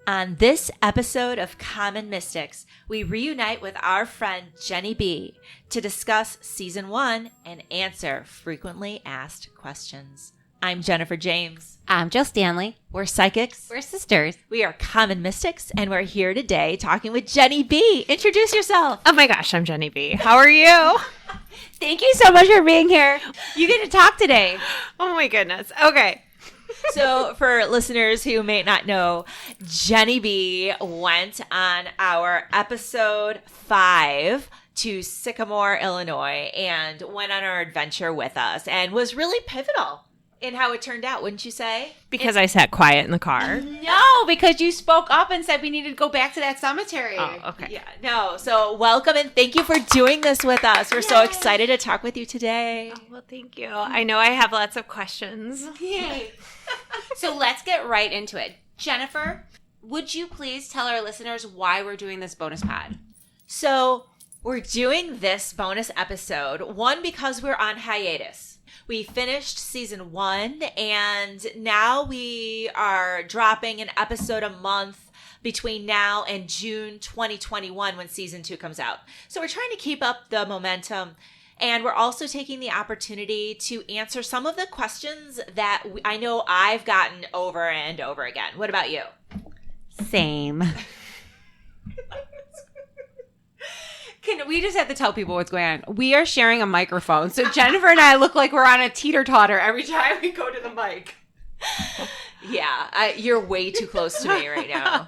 On this episode of Common Mystics, we reunite with our friend Jenny B to discuss Season 1 and answer frequently asked questions. I'm Jennifer James. I'm Jill Stanley. We're psychics. We're sisters. We are Common Mystics, and we're here today talking with Jenny B. Introduce yourself. Oh my gosh, I'm Jenny B. How are you? Thank you so much for being here. You get to talk today. Oh my goodness. Okay. So for listeners who may not know, Jenny B went on our episode 5 to Sycamore, Illinois, and went on our adventure with us and was really pivotal in how it turned out, wouldn't you say? Because I sat quiet in the car. No, because you spoke up and said we needed to go back to that cemetery. Oh, okay. Yeah, no. So welcome and thank you for doing this with us. We're so excited to talk with you today. Oh, well, thank you. I know I have lots of questions. Yay. So let's get right into it. Jennifer, would you please tell our listeners why we're doing this bonus pod? So we're doing this bonus episode, one, because we're on hiatus. We finished season 1, and now we are dropping an episode a month between now and June 2021 when season 2 comes out. So we're trying to keep up the momentum, and we're also taking the opportunity to answer some of the questions that I know I've gotten over and over again. What about you? Same. We just have to tell people what's going on. We are sharing a microphone, so Jennifer and I look like we're on a teeter-totter every time we go to the mic. Yeah, you're way too close to me right now.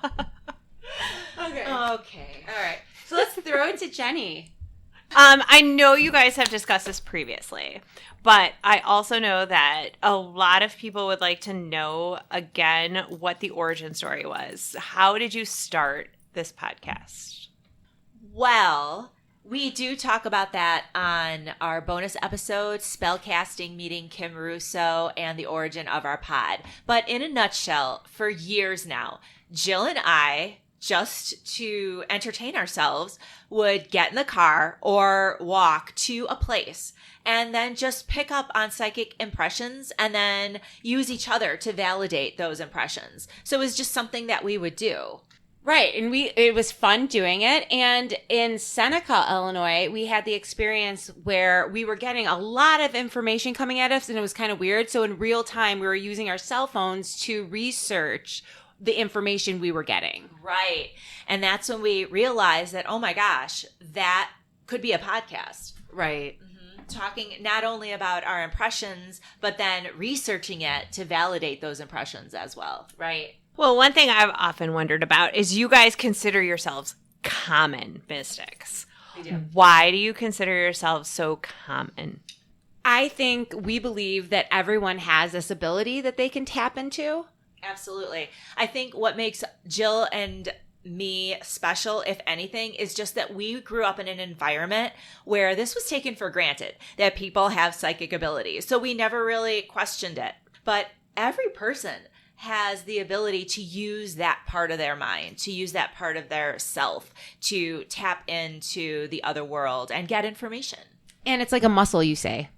Okay. All right. So let's throw it to Jenny. I know you guys have discussed this previously, but I also know that a lot of people would like to know again what the origin story was. How did you start this podcast? Well, we do talk about that on our bonus episode, Spellcasting Meeting Kim Russo and the Origin of Our Pod. But in a nutshell, for years now, Jill and I, just to entertain ourselves, would get in the car or walk to a place and then just pick up on psychic impressions and then use each other to validate those impressions. So it was just something that we would do. Right, and it was fun doing it. And in Seneca, Illinois, we had the experience where we were getting a lot of information coming at us, and it was kind of weird. So in real time, we were using our cell phones to research the information we were getting. Right, and that's when we realized that, oh my gosh, that could be a podcast. Right. Talking not only about our impressions, but then researching it to validate those impressions as well. Right. Well, one thing I've often wondered about is you guys consider yourselves common mystics. We do. Why do you consider yourselves so common? I think we believe that everyone has this ability that they can tap into. Absolutely. I think what makes Jill and me special, if anything, is just that we grew up in an environment where this was taken for granted, that people have psychic abilities. So we never really questioned it. But every person has the ability to use that part of their mind, to use that part of their self, to tap into the other world and get information. And it's like a muscle, you say.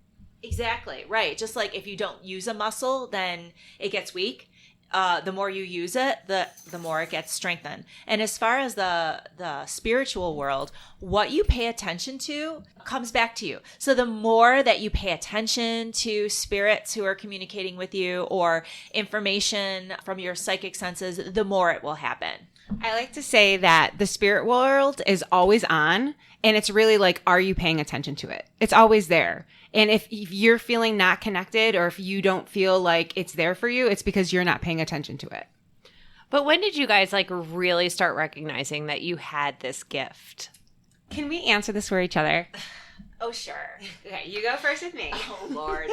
Exactly, right. Just like if you don't use a muscle, then it gets weak. The more you use it, the more it gets strengthened. And as far as the spiritual world, what you pay attention to comes back to you. So the more that you pay attention to spirits who are communicating with you or information from your psychic senses, the more it will happen. I like to say that the spirit world is always on, and it's really like, are you paying attention to it? It's always there. And if you're feeling not connected, or if you don't feel like it's there for you, it's because you're not paying attention to it. But when did you guys really start recognizing that you had this gift? Can we answer this for each other? Oh, sure. Okay, you go first with me. Oh, Lord.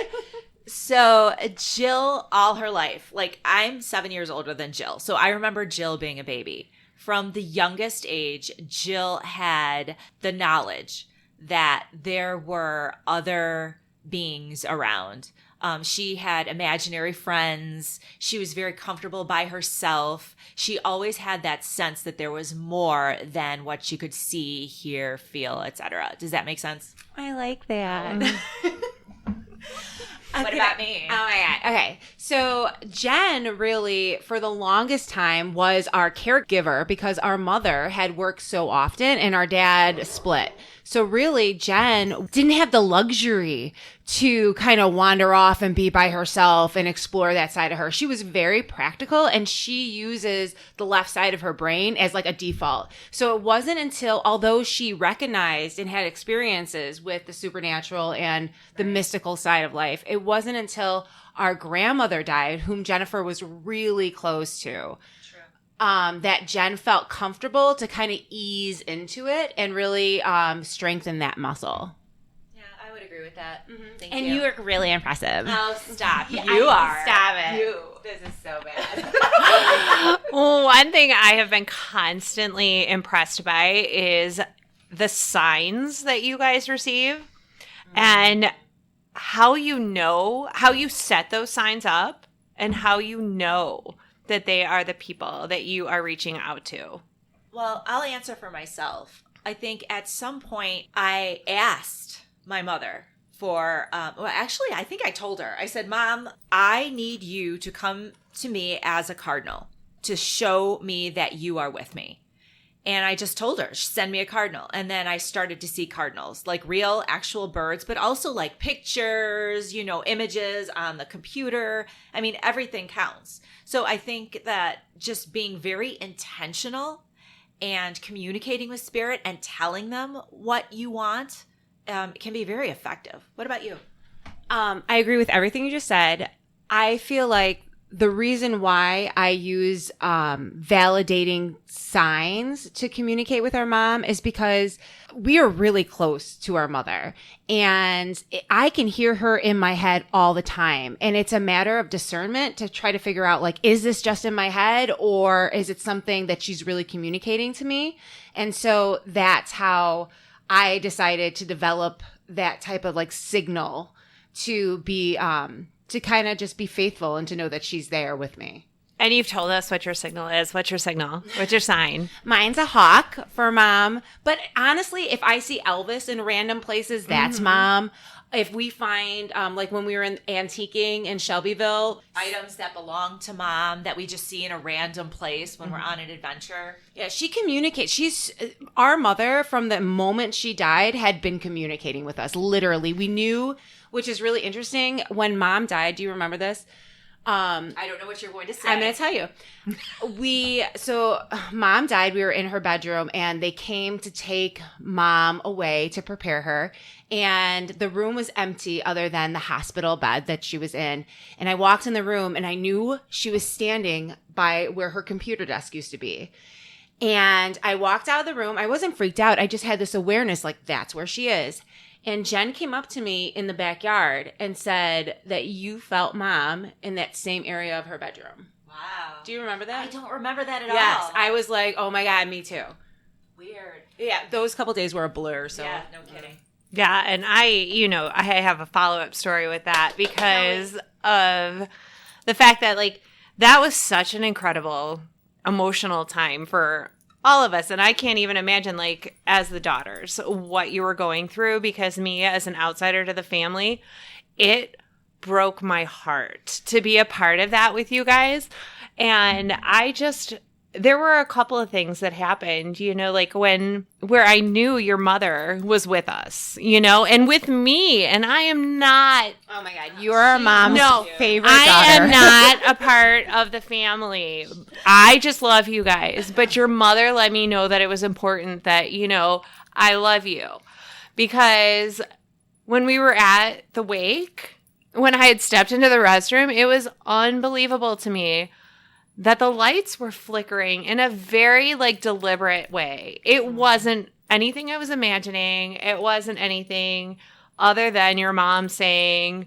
So Jill, all her life, I'm 7 years older than Jill. So I remember Jill being a baby. From the youngest age, Jill had the knowledge that there were other beings around. She had imaginary friends. She was very comfortable by herself. She always had that sense that there was more than what she could see, hear, feel, etc. Does that make sense? I like that. What about me? Oh my God. Okay. So Jen really, for the longest time, was our caregiver because our mother had worked so often and our dad split. So really, Jen didn't have the luxury to kind of wander off and be by herself and explore that side of her. She was very practical and she uses the left side of her brain as like a default. So it wasn't until, although she recognized and had experiences with the supernatural and the mystical side of life, it wasn't until our grandmother died, whom Jennifer was really close to, that Jen felt comfortable to kind of ease into it and really strengthen that muscle. Yeah, I would agree with that. Mm-hmm. Thank And you. you look really impressive. Oh, stop. You are. Stop it. This is so bad. One thing I have been constantly impressed by is the signs that you guys receive and how you set those signs up and how you know that they are the people that you are reaching out to. Well, I'll answer for myself. I think at some point I asked my mother for, actually, I think I told her. I said, Mom, I need you to come to me as a cardinal to show me that you are with me. And I just told her, send me a cardinal. And then I started to see cardinals, like real, actual birds, but also like pictures, images on the computer. I mean, everything counts. So I think that just being very intentional and communicating with spirit and telling them what you want can be very effective. What about you? I agree with everything you just said. I feel like the reason why I use validating signs to communicate with our mom is because we are really close to our mother and I can hear her in my head all the time. And it's a matter of discernment to try to figure out, like, is this just in my head or is it something that she's really communicating to me? And so that's how I decided to develop that type of like signal to be, to kind of just be faithful and to know that she's there with me. And you've told us what your signal is. What's your signal? What's your sign? Mine's a hawk for Mom. But honestly, if I see Elvis in random places, that's Mom. If we find, like when we were in antiquing in Shelbyville, Items that belong to Mom that we just see in a random place when we're on an adventure. yeah, she communicates. She's our mother from the moment she died had been communicating with us. Literally, we knew, which is really interesting. When Mom died, do you remember this? I don't know what you're going to say. I'm going to tell you. So Mom died. We were in her bedroom and they came to take Mom away to prepare her. And the room was empty other than the hospital bed that she was in. And I walked in the room and I knew she was standing by where her computer desk used to be. And I walked out of the room. I wasn't freaked out. I just had this awareness, like, that's where she is. And Jen came up to me in the backyard and said that you felt Mom in that same area of her bedroom. Wow. Do you remember that? I don't remember that at Yes. all. I was like, oh my God, me too. Weird. Yeah, those couple days were a blur. So Yeah, no kidding. Yeah, and I have a follow-up story with that because of the fact that, like, that was such an incredible emotional time for all of us. And I can't even imagine, like, as the daughters, what you were going through, because me, as an outsider to the family, it broke my heart to be a part of that with you guys. And there were a couple of things that happened, like where I knew your mother was with us, and with me, and I am not. oh my God, you are Mom's favorite I daughter. am not a part of the family. I just love you guys. But your mother let me know that it was important that, I love you. Because when we were at the wake, when I had stepped into the restroom, it was unbelievable to me that the lights were flickering in a very, like, deliberate way. It wasn't anything I was imagining. It wasn't anything other than your mom saying,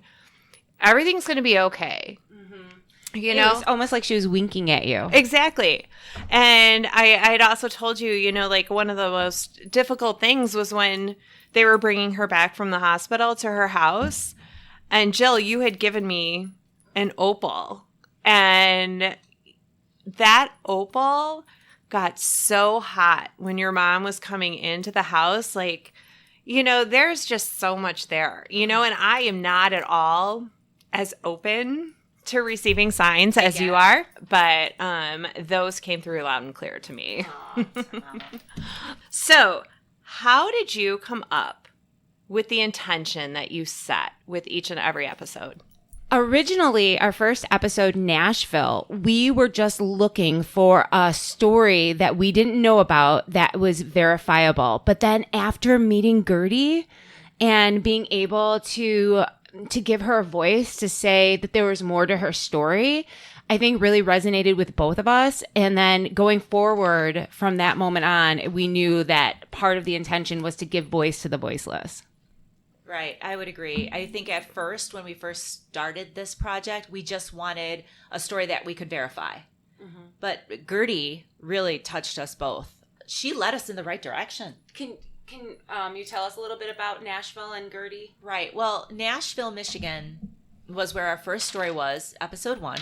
everything's going to be okay. It was almost like she was winking at you. Exactly. And I had also told you, like, one of the most difficult things was when they were bringing her back from the hospital to her house. And Jill, you had given me an opal. And that opal got so hot when your mom was coming into the house. Like, there's just so much there, and I am not at all as open to receiving signs as you are, but those came through loud and clear to me. So, how did you come up with the intention that you set with each and every episode? Originally, our first episode, Nashville, we were just looking for a story that we didn't know about that was verifiable. But then after meeting Gertie and being able to give her a voice to say that there was more to her story, I think really resonated with both of us. And then going forward from that moment on, we knew that part of the intention was to give voice to the voiceless. Right. I would agree. I think at first, when we first started this project, we just wanted a story that we could verify. Mm-hmm. But Gertie really touched us both. She led us in the right direction. Can you tell us a little bit about Nashville and Gertie? Right. Well, Nashville, Michigan was where our first story was, episode 1.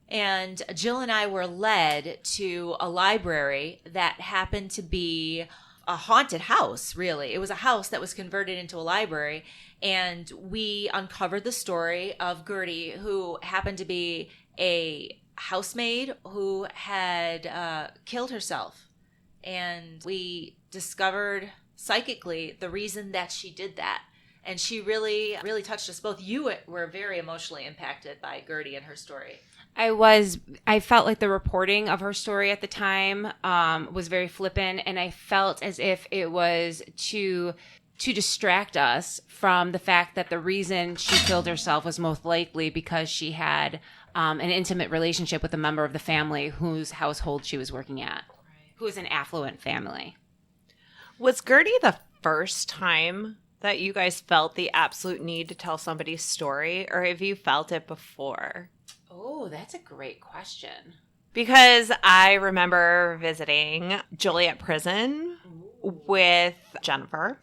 And Jill and I were led to a library that happened to be a haunted house, really. It was a house that was converted into a library. And we uncovered the story of Gertie, who happened to be a housemaid who had killed herself. And we discovered psychically the reason that she did that. And she really, really touched us both. You were very emotionally impacted by Gertie and her story. I felt like the reporting of her story at the time was very flippant, and I felt as if it was to distract us from the fact that the reason she killed herself was most likely because she had an intimate relationship with a member of the family whose household she was working at, who was an affluent family. Was Gertie the first time that you guys felt the absolute need to tell somebody's story, or have you felt it before? Oh, that's a great question. Because I remember visiting Joliet Prison with Jennifer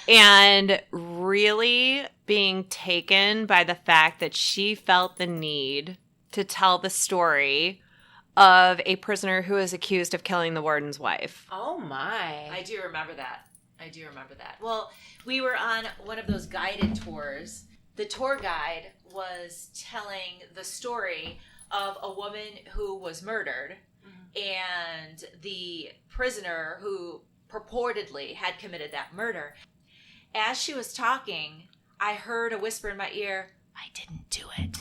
and really being taken by the fact that she felt the need to tell the story of a prisoner who is accused of killing the warden's wife. Oh, my. I do remember that. Well, we were on one of those guided tours. The tour guide was telling the story of a woman who was murdered, and the prisoner who purportedly had committed that murder. As she was talking, I heard a whisper in my ear, "I didn't do it."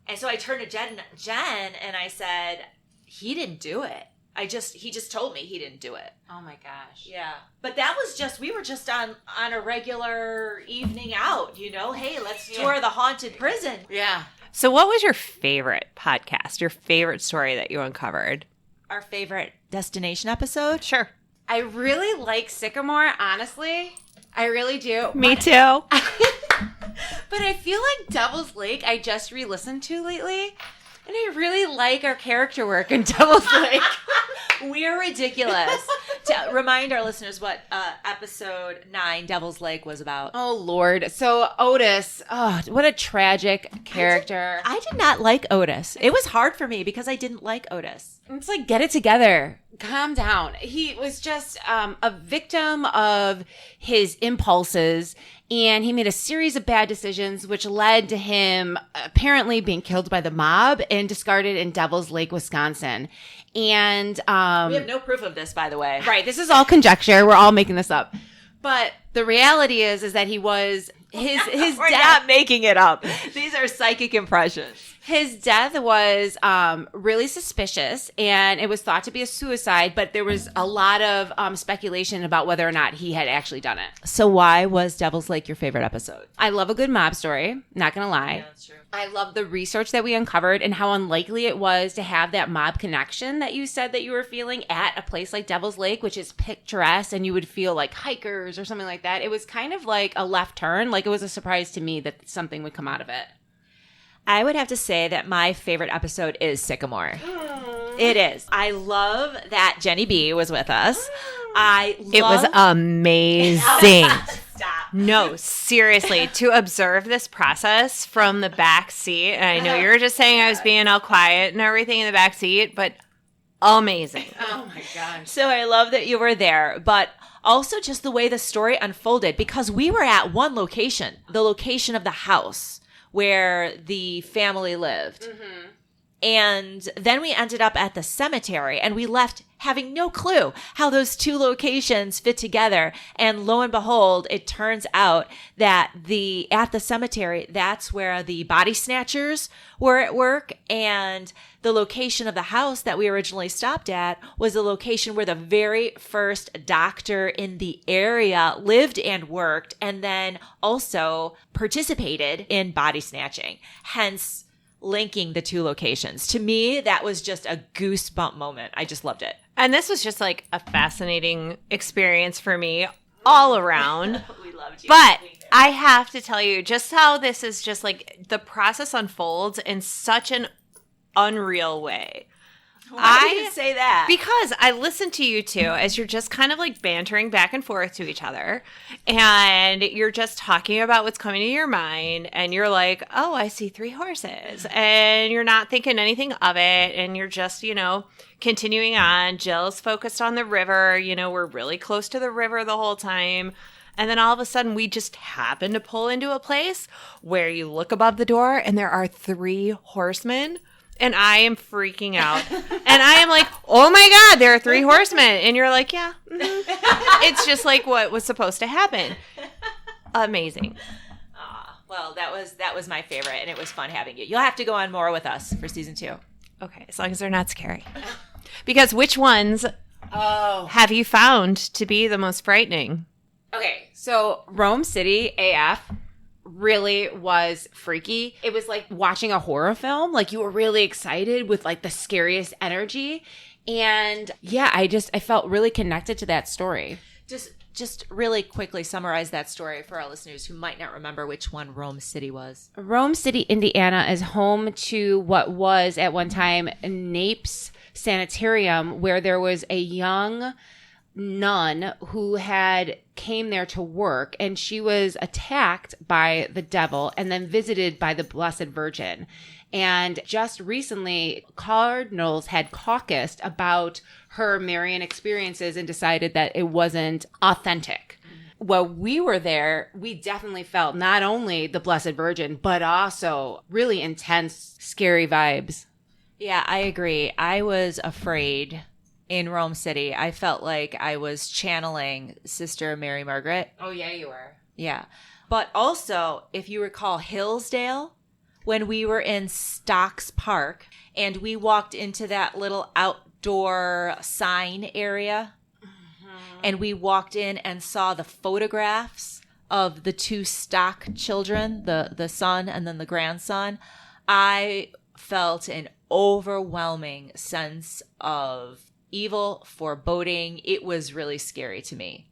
And so I turned to Jen and I said, "He didn't do it. He just told me he didn't do it." Oh my gosh. Yeah. But that was we were just on a regular evening out, hey, let's tour the haunted prison. Yeah. So what was your favorite podcast, your favorite story that you uncovered? Our favorite destination episode? Sure. I really like Sycamore, honestly. I really do. Me too. But I feel like Devil's Lake I just re-listened to lately. And I really like our character work in Devil's Lake. We're ridiculous. To remind our listeners what episode 9, Devil's Lake, was about. Oh, Lord. So Otis, what a tragic character. I did not like Otis. It was hard for me because I didn't like Otis. It's like, get it together. Calm down. He was just a victim of his impulses, and he made a series of bad decisions, which led to him apparently being killed by the mob and discarded in Devil's Lake, Wisconsin. And we have no proof of this, by the way. Right. This is all conjecture. We're all making this up. But the reality is that he was his We're death. not making it up. These are psychic impressions. His death was really suspicious, and it was thought to be a suicide, but there was a lot of speculation about whether or not he had actually done it. So why was Devil's Lake your favorite episode? I love a good mob story, not going to lie. Yeah, that's true. I love the research that we uncovered and how unlikely it was to have that mob connection that you said that you were feeling at a place like Devil's Lake, which is picturesque, and you would feel like hikers or something like that. It was kind of like a left turn. Like, it was a surprise to me that something would come out of it. I would have to say that my favorite episode is Sycamore. It is. I love that Jenny B was with us. It was amazing. Stop. No, seriously, to observe this process from the back seat, and I know you were just saying I was being all quiet and everything in the back seat, but amazing. Oh my gosh. So I love that you were there, but also just the way the story unfolded, because we were at one location, the location of the house, where the family lived. Mm-hmm. And then we ended up at the cemetery, and we left having no clue how those two locations fit together. And lo and behold, it turns out that at the cemetery, that's where the body snatchers were at work. And the location of the house that we originally stopped at was the location where the very first doctor in the area lived and worked, and then also participated in body snatching. Hence, linking the two locations. To me, that was just a goosebump moment. I just loved it. And this was just like a fascinating experience for me all around. We loved you. But I have to tell you just how this is just like the process unfolds in such an unreal way. Why did you say that? Because I listened to you two as you're just kind of like bantering back and forth to each other, and you're just talking about what's coming to your mind, and you're like, oh, I see 3 horses, and you're not thinking anything of it, and you're just, continuing on. Jill's focused on the river. We're really close to the river the whole time. And then all of a sudden, we just happen to pull into a place where you look above the door, and there are 3 horsemen. And I am freaking out. And I am like, oh my God, there are 3 horsemen. And you're like, yeah. It's just like what was supposed to happen. Amazing. Well, that was my favorite, and it was fun having you. You'll have to go on more with us for season 2. Okay, as long as they're not scary. Because which ones have you found to be the most frightening? Okay, so Rome City AF really was freaky. It was like watching a horror film. Like you were really excited with like the scariest energy. And yeah, I felt really connected to that story. Just really quickly summarize that story for our listeners who might not remember which one Rome City was. Rome City, Indiana is home to what was at one time Napes Sanitarium, where there was a young nun who came there to work, and she was attacked by the devil and then visited by the Blessed Virgin. And just recently, cardinals had caucused about her Marian experiences and decided that it wasn't authentic. While we were there, we definitely felt not only the Blessed Virgin, but also really intense, scary vibes. Yeah, I agree. I was afraid in Rome City. I felt like I was channeling Sister Mary Margaret. Oh, yeah, you were. Yeah. But also, if you recall Hillsdale, when we were in Stocks Park and we walked into that little outdoor sign area, and we walked in and saw the photographs of the 2 Stock children, the son and then the grandson, I felt an overwhelming sense of evil, foreboding. It was really scary to me.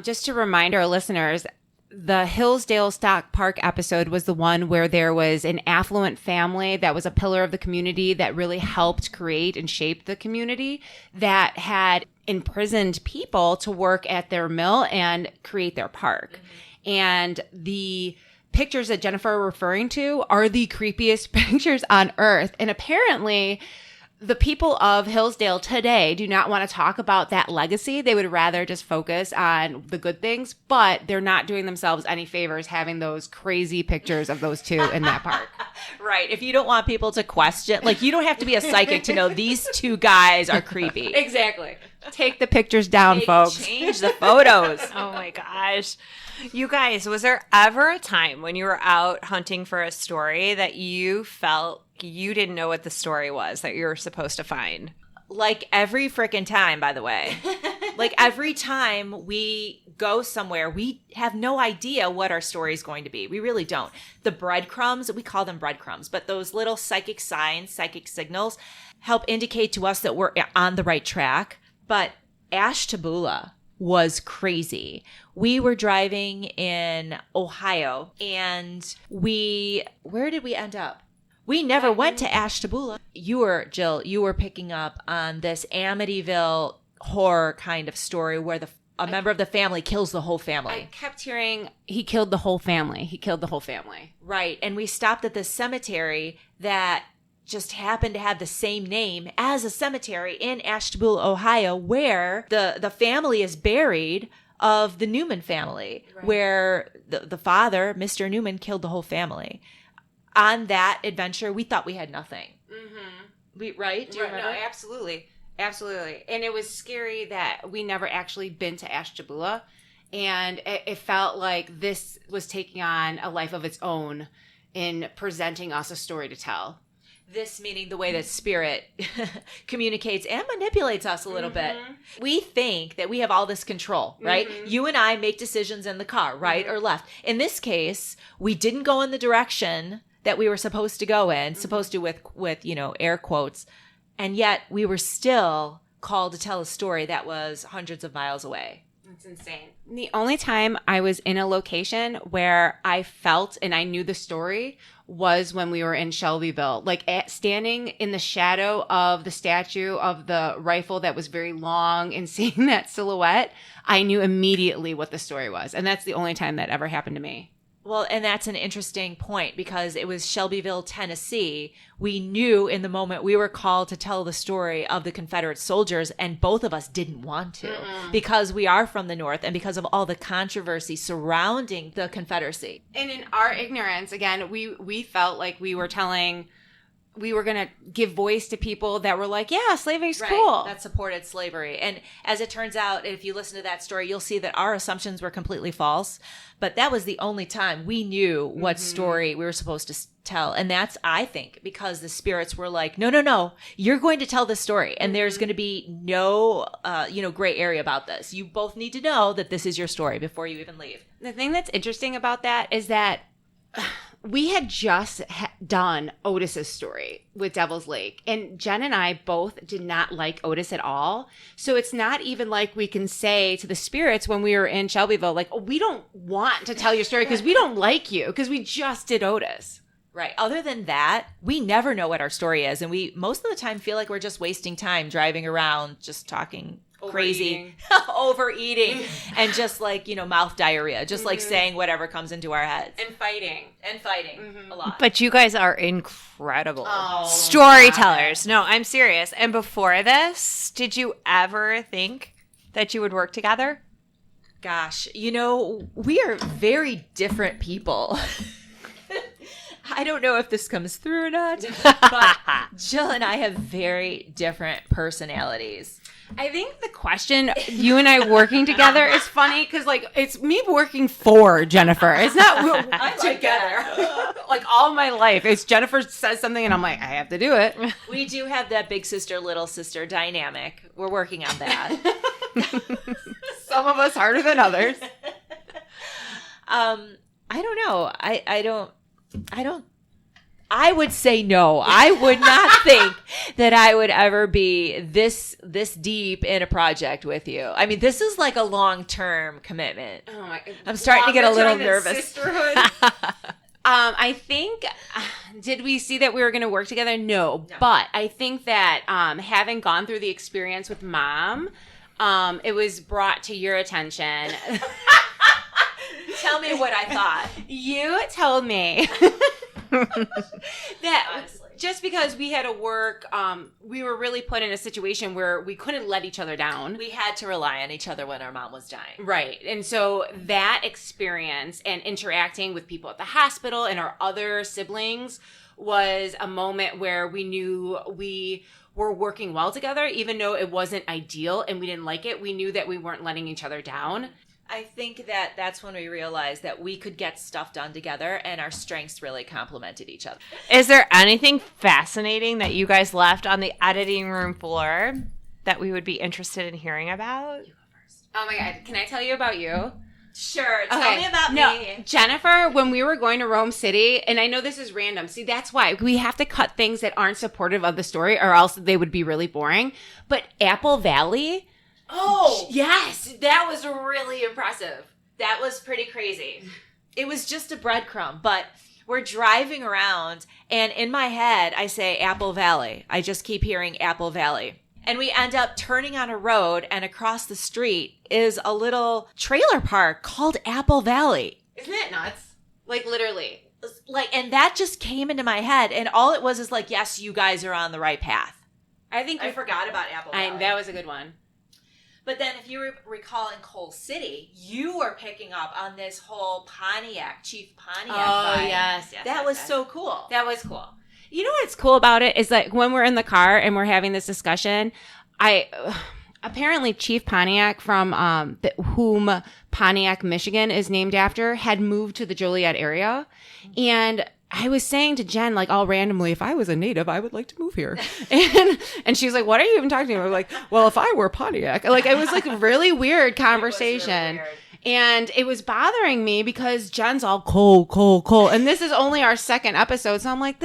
Just to remind our listeners, the Hillsdale Stock Park episode was the one where there was an affluent family that was a pillar of the community that really helped create and shape the community, that had imprisoned people to work at their mill and create their park. Mm-hmm. And the pictures that Jennifer are referring to are the creepiest pictures on earth. And apparently the people of Hillsdale today do not want to talk about that legacy. They would rather just focus on the good things, but they're not doing themselves any favors having those crazy pictures of those 2 in that park. Right. If you don't want people to question, like, you don't have to be a psychic to know these 2 guys are creepy. Exactly. Take the pictures down, folks. Change the photos. Oh my gosh. You guys, was there ever a time when you were out hunting for a story that you felt you didn't know what the story was that you were supposed to find? Like every freaking time, by the way. Like every time we go somewhere, we have no idea what our story is going to be. We really don't. The breadcrumbs, we call them breadcrumbs, but those little psychic signs, psychic signals help indicate to us that we're on the right track. But Ashtabula was crazy. We were driving in Ohio, and where did we end up? We never went to Ashtabula. Jill, you were picking up on this Amityville horror kind of story where a member of the family kills the whole family. I kept hearing he killed the whole family. He killed the whole family. Right. And we stopped at this cemetery that just happened to have the same name as a cemetery in Ashtabula, Ohio, where the family is buried of the Newman family, right, where the father, Mr. Newman, killed the whole family. on that adventure, we thought we had nothing. Right? Do you remember? No, absolutely. Absolutely. And it was scary that we never actually been to Ashtabula. And it felt like this was taking on a life of its own in presenting us a story to tell. This meaning the way that spirit communicates and manipulates us a little bit. We think that we have all this control, right? You and I make decisions in the car, right or left. In this case, we didn't go in the direction that we were supposed to go in, supposed to with air quotes, and yet we were still called to tell a story that was hundreds of miles away. It's insane. The only time I was in a location where I felt and I knew the story was when we were in Shelbyville, like standing in the shadow of the statue of the rifle that was very long and seeing that silhouette, I knew immediately what the story was. And that's the only time that ever happened to me. Well, and that's an interesting point because it was Shelbyville, Tennessee. We knew in the moment we were called to tell the story of the Confederate soldiers, and both of us didn't want to because we are from the North and because of all the controversy surrounding the Confederacy. And in our ignorance, again, we felt like we were going to give voice to people that were like, yeah, slavery's cool. That supported slavery. And as it turns out, if you listen to that story, you'll see that our assumptions were completely false. But that was the only time we knew what story we were supposed to tell. And that's, I think, because the spirits were like, no, you're going to tell this story. And there's going to be no, gray area about this. You both need to know that this is your story before you even leave. The thing that's interesting about that is that we had just done Otis's story with Devil's Lake, and Jen and I both did not like Otis at all. So it's not even like we can say to the spirits when we were in Shelbyville, like, oh, we don't want to tell your story because we don't like you because we just did Otis. Right. Other than that, we never know what our story is. And we most of the time feel like we're just wasting time driving around, just talking crazy, overeating, and just like, mouth diarrhea, just like saying whatever comes into our heads. And fighting a lot. But you guys are incredible storytellers. No, I'm serious. And before this, did you ever think that you would work together? Gosh, we are very different people. I don't know if this comes through or not, but Jill and I have very different personalities. I think the question, you and I working together, is funny because, like, it's me working for Jennifer. It's not together. Like, all my life, it's Jennifer says something and I'm like, I have to do it. We do have that big sister, little sister dynamic. We're working on that. Some of us harder than others. I don't know. I would say no. I would not think that I would ever be this deep in a project with you. I mean, this is like a long-term commitment. Oh my! I'm starting to get a little nervous. Sisterhood. I think, did we see that we were going to work together? No. But I think that having gone through the experience with Mom, it was brought to your attention. Tell me what I thought. You told me that honestly, just because we had to work, we were really put in a situation where we couldn't let each other down. We had to rely on each other when our mom was dying. Right. And so that experience and interacting with people at the hospital and our other siblings was a moment where we knew we were working well together, even though it wasn't ideal and we didn't like it. We knew that we weren't letting each other down. I think that that's when we realized that we could get stuff done together and our strengths really complemented each other. Is there anything fascinating that you guys left on the editing room floor that we would be interested in hearing about? You go first. Oh my God. Can I tell you about you? Sure. Tell me about me. Jennifer, when we were going to Rome City, and I know this is random. See, that's why we have to cut things that aren't supportive of the story or else they would be really boring. But Apple Valley... Oh, yes. That was really impressive. That was pretty crazy. It was just a breadcrumb, but we're driving around and in my head, I say Apple Valley. I just keep hearing Apple Valley. And we end up turning on a road and across the street is a little trailer park called Apple Valley. Isn't that nuts? Like literally. And that just came into my head and all it was is like, yes, you guys are on the right path. I think I forgot about Apple Valley. That was a good one. But then if you recall in Coal City, you were picking up on this whole Chief Pontiac vibe. Yes. That was so cool. That was cool. You know what's cool about it is like when we're in the car and we're having this discussion, apparently Chief Pontiac from whom Pontiac, Michigan is named after, had moved to the Joliet area. And I was saying to Jen, like all randomly, if I was a native, I would like to move here. And she's like, what are you even talking to me? I'm like, well, if I were Pontiac. Like it was like a really weird conversation. Really weird. And it was bothering me because Jen's all coal. And this is only our second episode. So I'm like,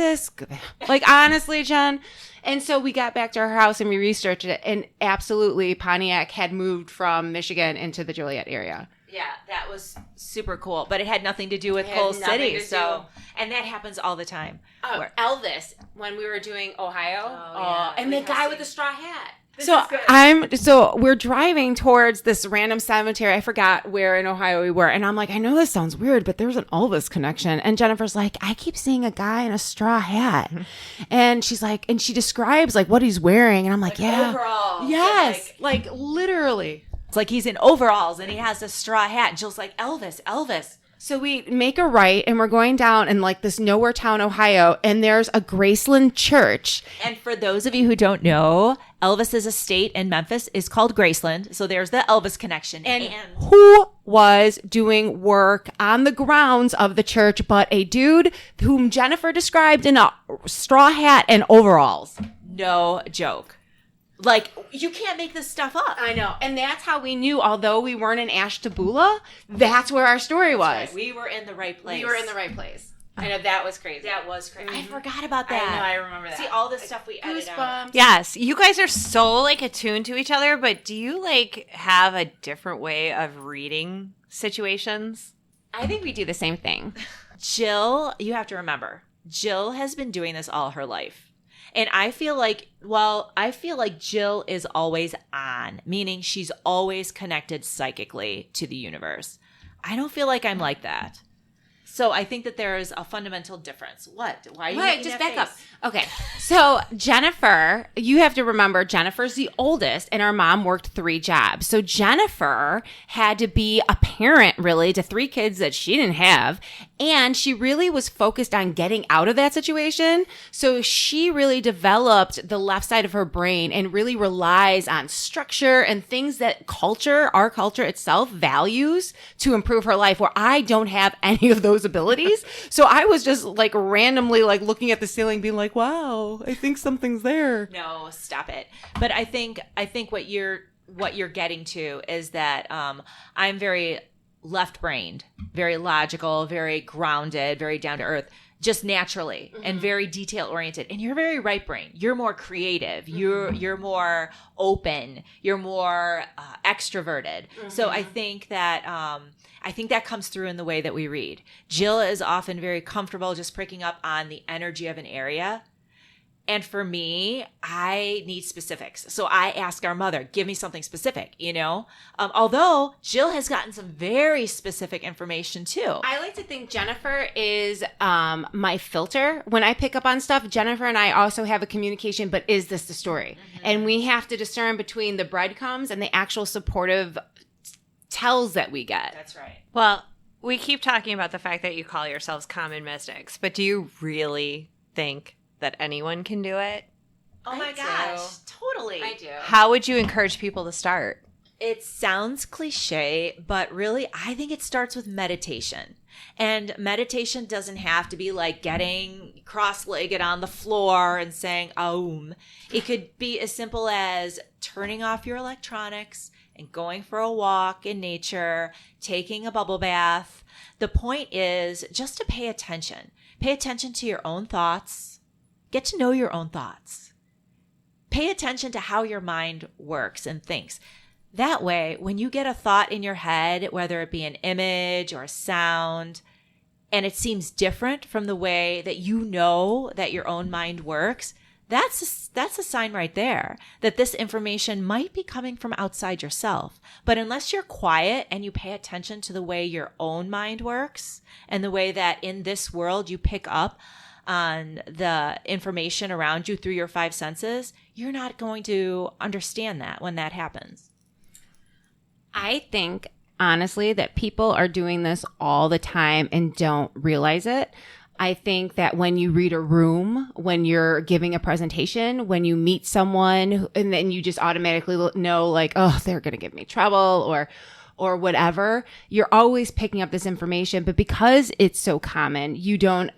like honestly, Jen. And so we got back to our house and we researched it. And absolutely, Pontiac had moved from Michigan into the Joliet area. Yeah, that was super cool. But it had nothing to do with Coal City. And that happens all the time. Oh, Elvis, when we were doing Ohio. And the guy with the straw hat. So we're driving towards this random cemetery. I forgot where in Ohio we were. And I'm like, I know this sounds weird, but there's an Elvis connection. And Jennifer's like, I keep seeing a guy in a straw hat. And she's like, and she describes like what he's wearing. And I'm like yeah. Overalls. Yes. Like literally. It's like he's in overalls and he has a straw hat. And Jill's like, Elvis. So we make a right and we're going down in like this nowhere town, Ohio, and there's a Graceland church. And for those of you who don't know, Elvis's estate in Memphis is called Graceland. So there's the Elvis connection. And who was doing work on the grounds of the church but a dude whom Jennifer described in a straw hat and overalls? No joke. Like, you can't make this stuff up. I know. And that's how we knew, although we weren't in Ashtabula, that's where our story was. Right. We were in the right place. I know, that was crazy. That was crazy. I forgot about that. I know, I remember that. See, all this stuff we edited out. Yes. You guys are so, like, attuned to each other, but do you, like, have a different way of reading situations? I think we do the same thing. Jill, you have to remember, Jill has been doing this all her life. And I feel like Jill is always on, meaning she's always connected psychically to the universe. I don't feel like I'm like that. So I think that there is a fundamental difference. What? Why are you making just that back face? up. Okay. So Jennifer, you have to remember Jennifer's the oldest and our mom worked 3 jobs. So Jennifer had to be a parent really to 3 kids that she didn't have. And she really was focused on getting out of that situation. So she really developed the left side of her brain and really relies on structure and things that our culture itself values to improve her life, where I don't have any of those abilities. So I was just like randomly like looking at the ceiling being like, wow, I think something's there. No, stop it. But I think what you're getting to is that I'm very left-brained, very logical, very grounded, very down to earth, just naturally, and very detail-oriented. And you're very right-brained. You're more creative. You're more open. You're more extroverted. So I think that comes through in the way that we read. Jill is often very comfortable just picking up on the energy of an area. And for me, I need specifics. So I ask our mother, give me something specific, although Jill has gotten some very specific information too. I like to think Jennifer is my filter. When I pick up on stuff, Jennifer and I also have a communication, but is this the story? And we have to discern between the breadcrumbs and the actual supportive tells that we get. That's right. Well, we keep talking about the fact that you call yourselves common mystics, but do you really think that anyone can do it? Oh my gosh, totally. I do. How would you encourage people to start? It sounds cliche, but really I think it starts with meditation. And meditation doesn't have to be like getting cross-legged on the floor and saying Aum. It could be as simple as turning off your electronics and going for a walk in nature, taking a bubble bath. The point is just to pay attention. Pay attention to your own thoughts. Get to know your own thoughts. Pay attention to how your mind works and thinks. That way, when you get a thought in your head, whether it be an image or a sound, and it seems different from the way that you know that your own mind works, that's a sign right there that this information might be coming from outside yourself. But unless you're quiet and you pay attention to the way your own mind works and the way that in this world you pick up on the information around you through your 5 senses, you're not going to understand that when that happens. I think, honestly, that people are doing this all the time and don't realize it. I think that when you read a room, when you're giving a presentation, when you meet someone, and then you just automatically know like, oh, they're going to give me trouble or whatever, you're always picking up this information. But because it's so common, you don't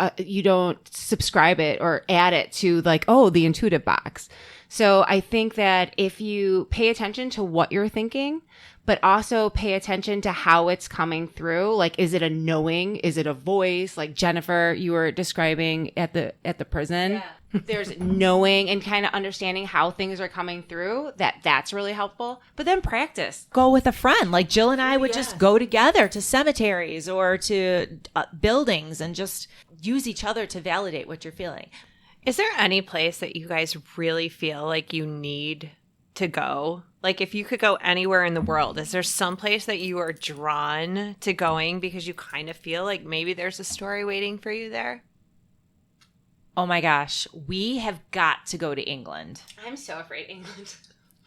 subscribe it or add it to like, oh, the intuitive box. So I think that if you pay attention to what you're thinking, but also pay attention to how it's coming through, like, is it a knowing? Is it a voice? Like Jennifer, you were describing at the prison. Yeah. There's knowing and kind of understanding how things are coming through. That's really helpful. But then practice. Go with a friend. Like Jill and I would just go together to cemeteries or to buildings and just use each other to validate what you're feeling. Is there any place that you guys really feel like you need to go? Like if you could go anywhere in the world, is there some place that you are drawn to going because you kind of feel like maybe there's a story waiting for you there? Oh my gosh, we have got to go to England. I'm so afraid of England.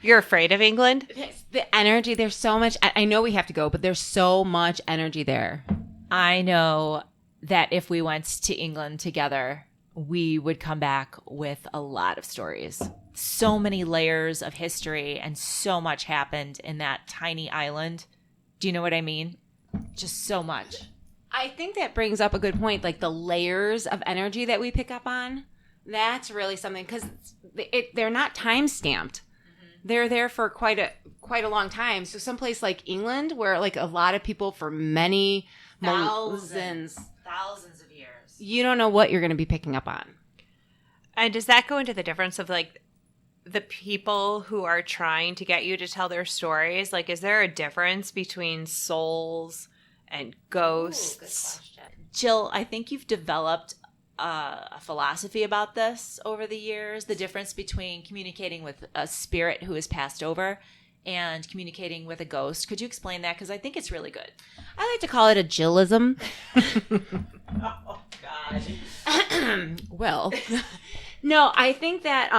You're afraid of England? The energy, there's so much. I know we have to go, but there's so much energy there. I know that if we went to England together, we would come back with a lot of stories. So many layers of history and so much happened in that tiny island. Do you know what I mean? Just so much. I think that brings up a good point, like the layers of energy that we pick up on. That's really something because they're not time stamped. Mm-hmm. They're there for quite a long time. So someplace like England, where like a lot of people for many thousands of years, you don't know what you're going to be picking up on. And does that go into the difference of like the people who are trying to get you to tell their stories? Like, is there a difference between souls and ghosts? Ooh, good question. Jill, I think you've developed a philosophy about this over the years, the difference between communicating with a spirit who has passed over and communicating with a ghost. Could you explain that? Because I think it's really good. I like to call it a Jillism. Oh, God. Well, no, I think that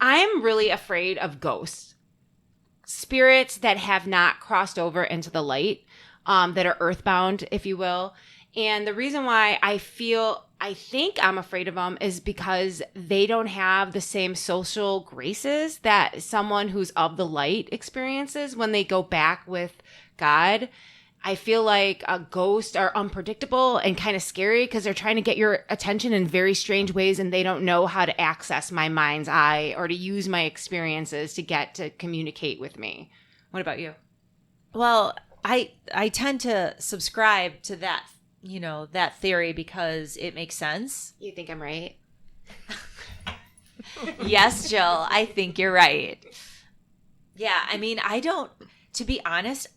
I'm really afraid of ghosts. Spirits that have not crossed over into the light. That are earthbound, if you will. And the reason why I think I'm afraid of them is because they don't have the same social graces that someone who's of the light experiences when they go back with God. I feel like ghosts are unpredictable and kind of scary because they're trying to get your attention in very strange ways and they don't know how to access my mind's eye or to use my experiences to get to communicate with me. What about you? Well, I tend to subscribe to that, that theory because it makes sense. You think I'm right? Yes, Jill, I think you're right. Yeah, I mean, to be honest,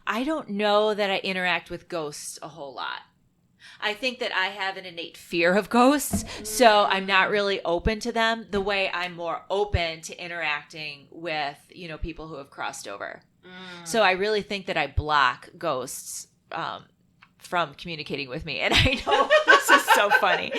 I don't know that I interact with ghosts a whole lot. I think that I have an innate fear of ghosts, so I'm not really open to them the way I'm more open to interacting with, people who have crossed over. So I really think that I block ghosts from communicating with me. And I know this is so funny.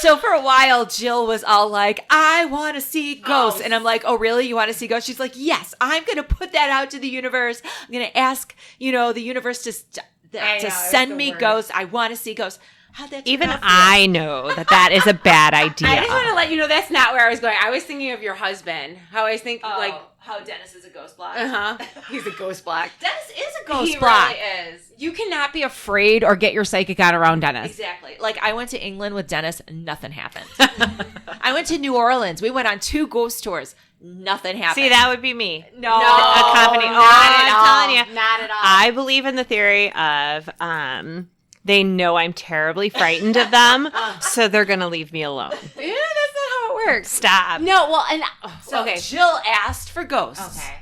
So for a while, Jill was all like, I want to see ghosts. And I'm like, oh, really? You want to see ghosts? She's like, yes, I'm going to put that out to the universe. I'm going to ask, the universe to send me ghosts. I want to see ghosts. How'd that turn Even out for I know that is a bad idea. I just want to let you know that's not where I was going. I was thinking of your husband. How I was thinking, how Dennis is a ghost block. He's a ghost block. Dennis is a ghost he block. He really is. You cannot be afraid or get your psychic on around Dennis. Exactly. Like I went to England with Dennis, nothing happened. I went to New Orleans. We went on 2 ghost tours. Nothing happened. See, that would be me. No, a company. I'm telling you, not at all. I believe in the theory of they know I'm terribly frightened of them, so they're gonna leave me alone. Yeah, that's not how it works. Stop. No, well, and okay. Jill asked for ghosts. Okay.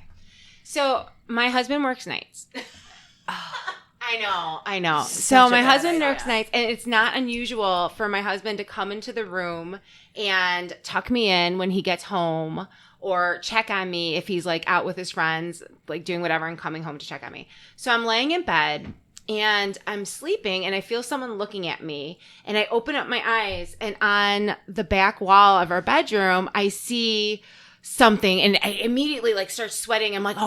So my husband works nights. I know. So my husband works nights, and it's not unusual for my husband to come into the room and tuck me in when he gets home or check on me if he's like out with his friends, like doing whatever and coming home to check on me. So I'm laying in bed and I'm sleeping and I feel someone looking at me and I open up my eyes and on the back wall of our bedroom, I see something and I immediately like start sweating. I'm like,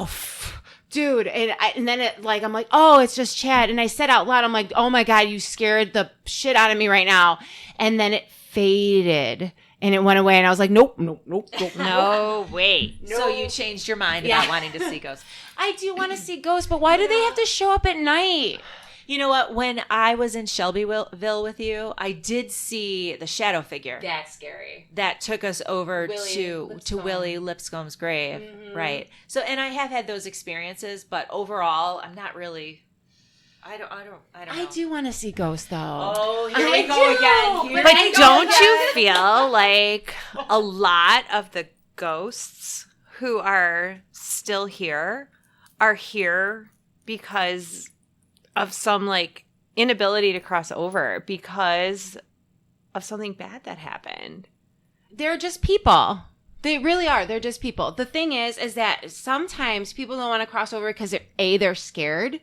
dude. And then it like, I'm like, oh, it's just Chad. And I said out loud, I'm like, oh my God, you scared the shit out of me right now. And then it faded and it went away. And I was like, nope. No, wait. No. So you changed your mind about wanting to see ghosts. I do want to see ghosts, but why do they have to show up at night? You know what? When I was in Shelbyville with you, I did see the shadow figure. That's scary. That took us over Willie to Lipscomb. Willie Lipscomb's grave. Right. So, and I have had those experiences, but overall, I'm not really. I don't know. I do want to see ghosts, though. Oh, here I we go do. again. But don't you feel like a lot of the ghosts who are still here are here because of some like inability to cross over because of something bad that happened? They're just people. They really are. They're just people. The thing is that sometimes people don't want to cross over because they're scared.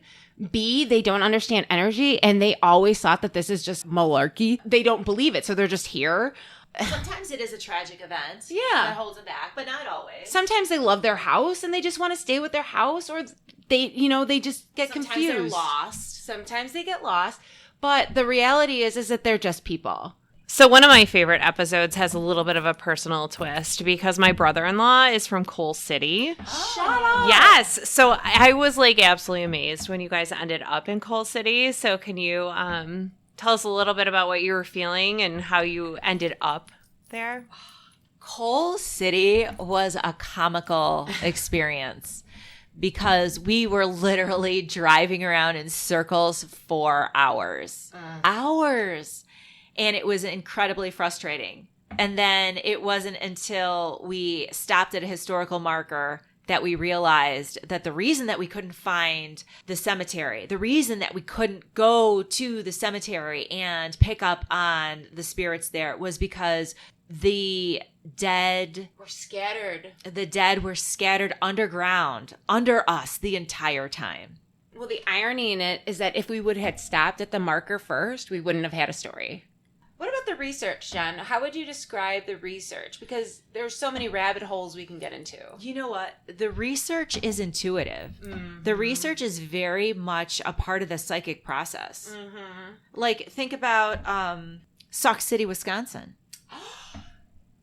B, they don't understand energy, and they always thought that this is just malarkey. They don't believe it, so they're just here. Sometimes it is a tragic event. Yeah. That holds them back, but not always. Sometimes they love their house and they just want to stay with their house, or they just get Sometimes confused. they're lost. Sometimes they get lost. But the reality is that they're just people. So one of my favorite episodes has a little bit of a personal twist because my brother-in-law is from Coal City. Shut up. Yes. So I was like absolutely amazed when you guys ended up in Coal City. So can you tell us a little bit about what you were feeling and how you ended up there? Coal City was a comical experience because we were literally driving around in circles for hours. And it was incredibly frustrating. And then it wasn't until we stopped at a historical marker that we realized that the reason that we couldn't find the cemetery, the reason that we couldn't go to the cemetery and pick up on the spirits there was because the dead We're scattered. The dead were scattered underground, under us the entire time. Well, the irony in it is that if we would have stopped at the marker first, we wouldn't have had a story. What about the research, Jen? How would you describe the research? Because there's so many rabbit holes we can get into. You know what? The research is intuitive. Mm-hmm. The research is very much a part of the psychic process. Mm-hmm. Like, think about Sauk City, Wisconsin.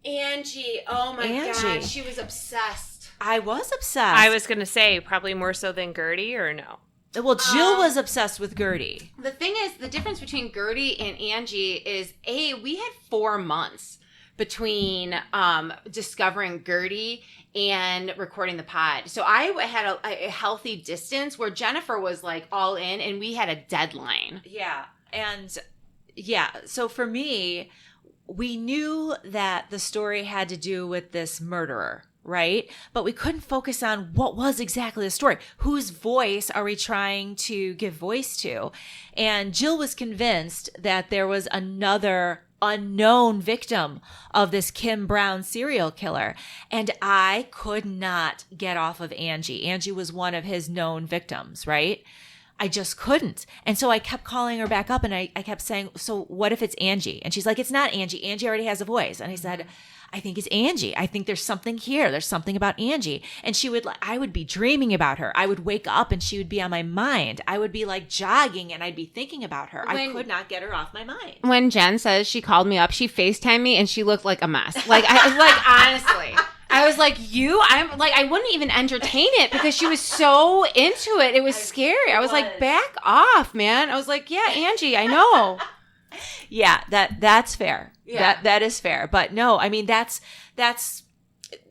Angie. Oh, my God. She was obsessed. I was obsessed. I was going to say probably more so than Gertie, or no? Well, Jill was obsessed with Gertie. The thing is, the difference between Gertie and Angie is, we had 4 months between discovering Gertie and recording the pod. So I had a healthy distance where Jennifer was like all in and we had a deadline. Yeah. And so for me, we knew that the story had to do with this murderer. Right? But we couldn't focus on what was exactly the story. Whose voice are we trying to give voice to? And Jill was convinced that there was another unknown victim of this Kim Brown serial killer. And I could not get off of Angie. Angie was one of his known victims, right? I just couldn't. And so I kept calling her back up and I kept saying, so what if it's Angie? And she's like, it's not Angie. Angie already has a voice. And I said, I think it's Angie. I think there's something here. There's something about Angie. And I would be dreaming about her. I would wake up and she would be on my mind. I would be like jogging and I'd be thinking about her. I could not get her off my mind. When Jen says she called me up, she FaceTimed me and she looked like a mess. Honestly. I was like, I wouldn't even entertain it because she was so into it. It was scary. I was like, back off, man. I was like, yeah, Angie, I know. Yeah, that's fair. Yeah. That is fair. But no, I mean, that's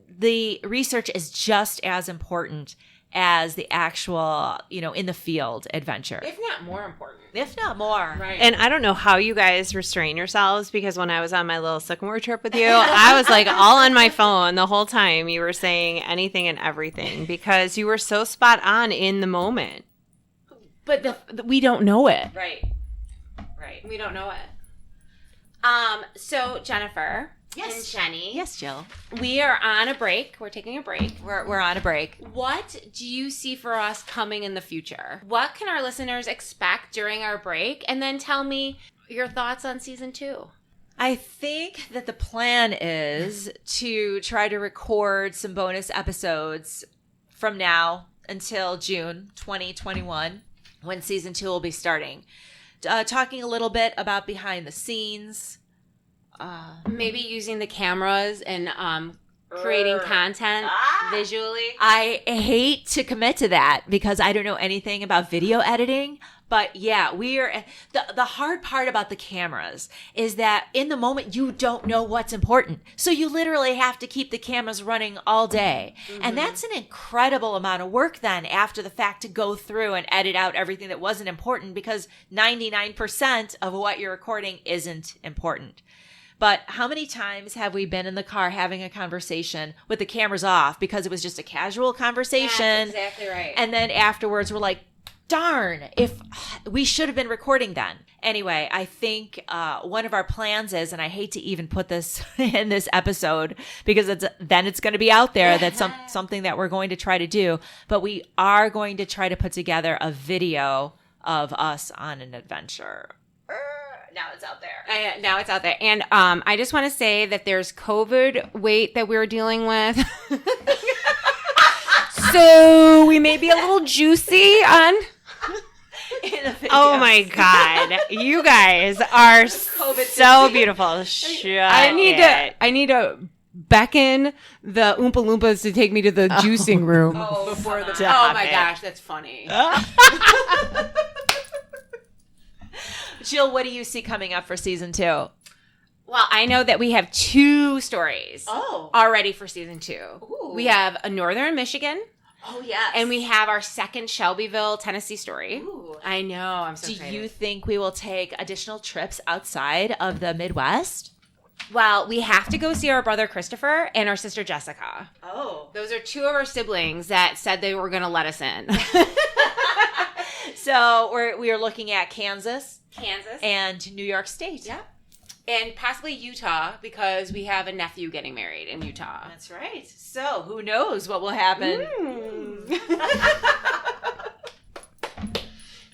the research is just as important as the actual, in the field adventure. If not more important. If not more. Right. And I don't know how you guys restrain yourselves because when I was on my little Sycamore trip with you, I was like all on my phone the whole time. You were saying anything and everything because you were so spot on in the moment. But we don't know it. Right. We don't know it. So Jennifer. Yes. And Jenny. Yes, Jill. We are on a break. We're taking a break. We're on a break. What do you see for us coming in the future? What can our listeners expect during our break? And then tell me your thoughts on season 2. I think that the plan is to try to record some bonus episodes from now until June 2021 when season 2 will be starting. Talking a little bit about behind the scenes. Maybe using the cameras and creating content visually. I hate to commit to that because I don't know anything about video editing. But yeah, the hard part about the cameras is that in the moment you don't know what's important. So you literally have to keep the cameras running all day. Mm-hmm. And that's an incredible amount of work then after the fact to go through and edit out everything that wasn't important because 99% of what you're recording isn't important. But how many times have we been in the car having a conversation with the cameras off because it was just a casual conversation? That's exactly right. And then afterwards we're like, darn, if we should have been recording then. Anyway, I think one of our plans is, and I hate to even put this in this episode because it's going to be out there. That's something that we're going to try to do. But we are going to try to put together a video of us on an adventure. Now it's out there. Now it's out there. And I just want to say that there's COVID weight that we're dealing with. So we may be a little juicy on... Oh my God. You guys are so beautiful. I need to beckon the Oompa Loompas to take me to the juicing room. Before the Oh my gosh, that's funny. Jill, what do you see coming up for season 2? Well, I know that we have 2 stories already for season 2. Ooh. We have a Northern Michigan. Oh, yes. And we have our second Shelbyville, Tennessee story. Ooh. I know. I'm so Do excited. you think we will take additional trips outside of the Midwest? Well, we have to go see our brother Christopher and our sister Jessica. Oh. Those are 2 of our siblings that said they were going to let us in. So we are looking at Kansas Kansas. and New York State. Yeah. And possibly Utah because we have a nephew getting married in Utah. That's right. So who knows what will happen?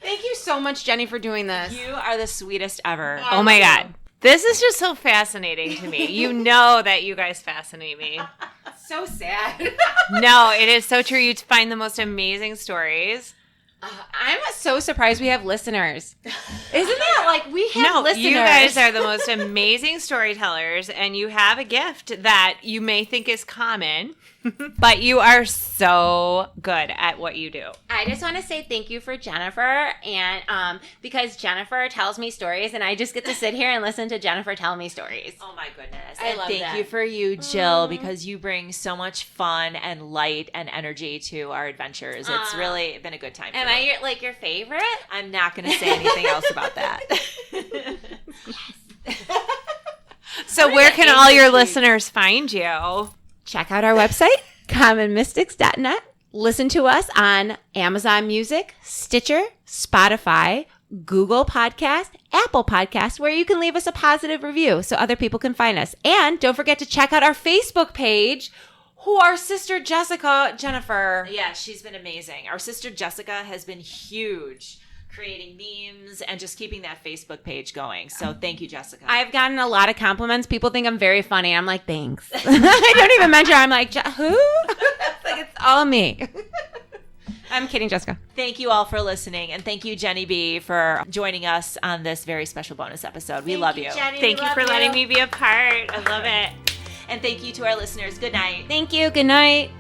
Thank you so much, Jenny, for doing this. You are the sweetest ever. Oh my God. This is just so fascinating to me. You know that you guys fascinate me. So sad. No, it is so true. You find the most amazing stories. I'm so surprised we have listeners. Isn't that like we have listeners? You guys are the most amazing storytellers, and you have a gift that you may think is common, but you are so good at what you do. I just want to say thank you for Jennifer, and because Jennifer tells me stories, and I just get to sit here and listen to Jennifer tell me stories. Oh my goodness. I love thank that. you for you, Jill, because you bring so much fun and light and energy to our adventures. It's really been a good time. Am I your favorite? I'm not going to say anything else about that. So where can all your listeners find you? Check out our website, commonmystics.net. Listen to us on Amazon Music, Stitcher, Spotify, Google Podcast, Apple Podcast, where you can leave us a positive review so other people can find us. And don't forget to check out our Facebook page, who our sister Jennifer. Yeah, she's been amazing. Our sister Jessica has been huge, creating memes and just keeping that Facebook page going. So thank you, Jessica. I've gotten a lot of compliments. People think I'm very funny. I'm like, thanks. I don't even mention her. I'm like, who? Like, it's all me. I'm kidding, Jessica. Thank you all for listening. And thank you, Jenny B, for joining us on this very special bonus episode. We love you. Jenny, Thank you for letting me be a part. I love it. And thank you to our listeners. Good night. Thank you. Good night.